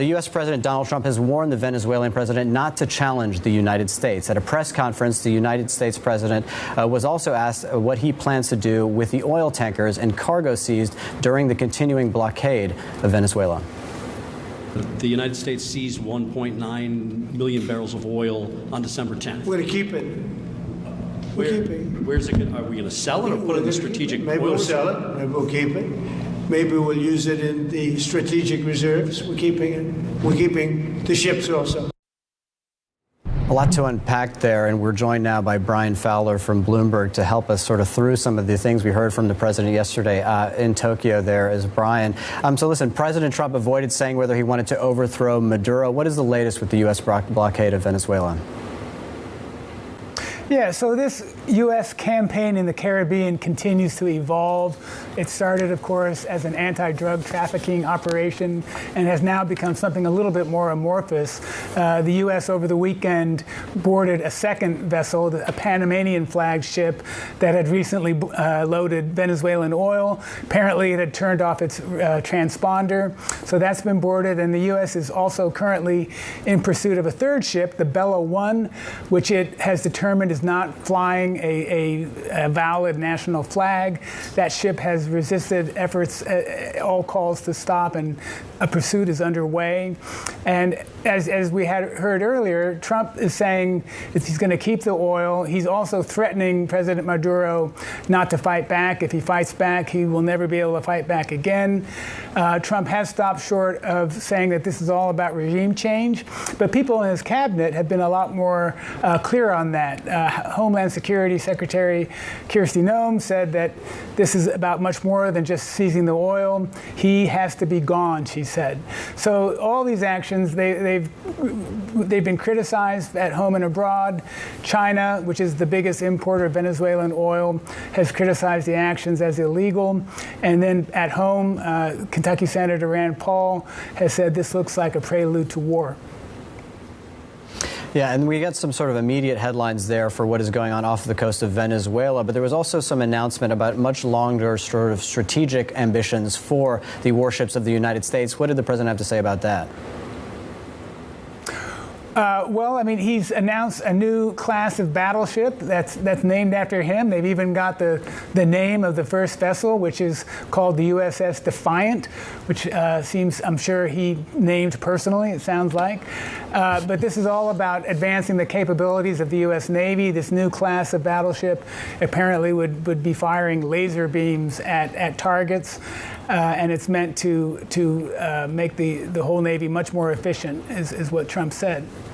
The U.S. President Donald Trump has warned the Venezuelan president not to challenge the United States. At a press conference, the United States president was also asked what he plans to do with the oil tankers and cargo seized during the continuing blockade of Venezuela. The United States seized 1.9 million barrels of oil on December 10th. We're going to keep it. Where's it? Are we going to sell it or put it in the strategic? Maybe we'll sell it. Maybe we'll keep it. Maybe we'll use it in the strategic reserves. We're keeping it. We're keeping the ships also. A lot to unpack there, and we're joined now by Brian Fowler from Bloomberg to help us sort of through some of the things we heard from the president yesterday in Tokyo. There is Brian. So listen, President Trump avoided saying whether he wanted to overthrow Maduro. What is the latest with the U.S. blockade of Venezuela? Yeah, so this U.S. campaign in the Caribbean continues to evolve. It started, of course, as an anti-drug trafficking operation and has now become something a little bit more amorphous. The U.S. over the weekend boarded a second vessel, a Panamanian flagged ship that had recently loaded Venezuelan oil. Apparently, it had turned off its transponder, so that's been boarded. And the U.S. is also currently in pursuit of a third ship, the Bella 1, which it has determined is not flying a valid national flag. That ship has resisted efforts, all calls to stop, and a pursuit is underway. And as we had heard earlier, Trump is saying that he's going to keep the oil. He's also threatening President Maduro not to fight back. If he fights back, he will never be able to fight back again. Trump has stopped short of saying that this is all about regime change, but people in his cabinet have been a lot more clear on that. Homeland Security Secretary Kristi Noem said that this is about much more than just seizing the oil. He has to be gone, she said. So all these actions, they've been criticized at home and abroad. China, which is the biggest importer of Venezuelan oil, has criticized the actions as illegal. And then at home, Kentucky Senator Rand Paul has said this looks like a prelude to war. Yeah, and we got some sort of immediate headlines there for what is going on off the coast of Venezuela, but there was also some announcement about much longer sort of strategic ambitions for the warships of the United States. What did the president have to say about that? Well, I mean, he's announced a new class of battleship that's named after him. They've even got the name of the first vessel, which is called the USS Defiant, which seems, I'm sure, he named personally, it sounds like. But this is all about advancing the capabilities of the U.S. Navy. This new class of battleship apparently would be firing laser beams at targets. And it's meant to make the whole Navy much more efficient, is what Trump said.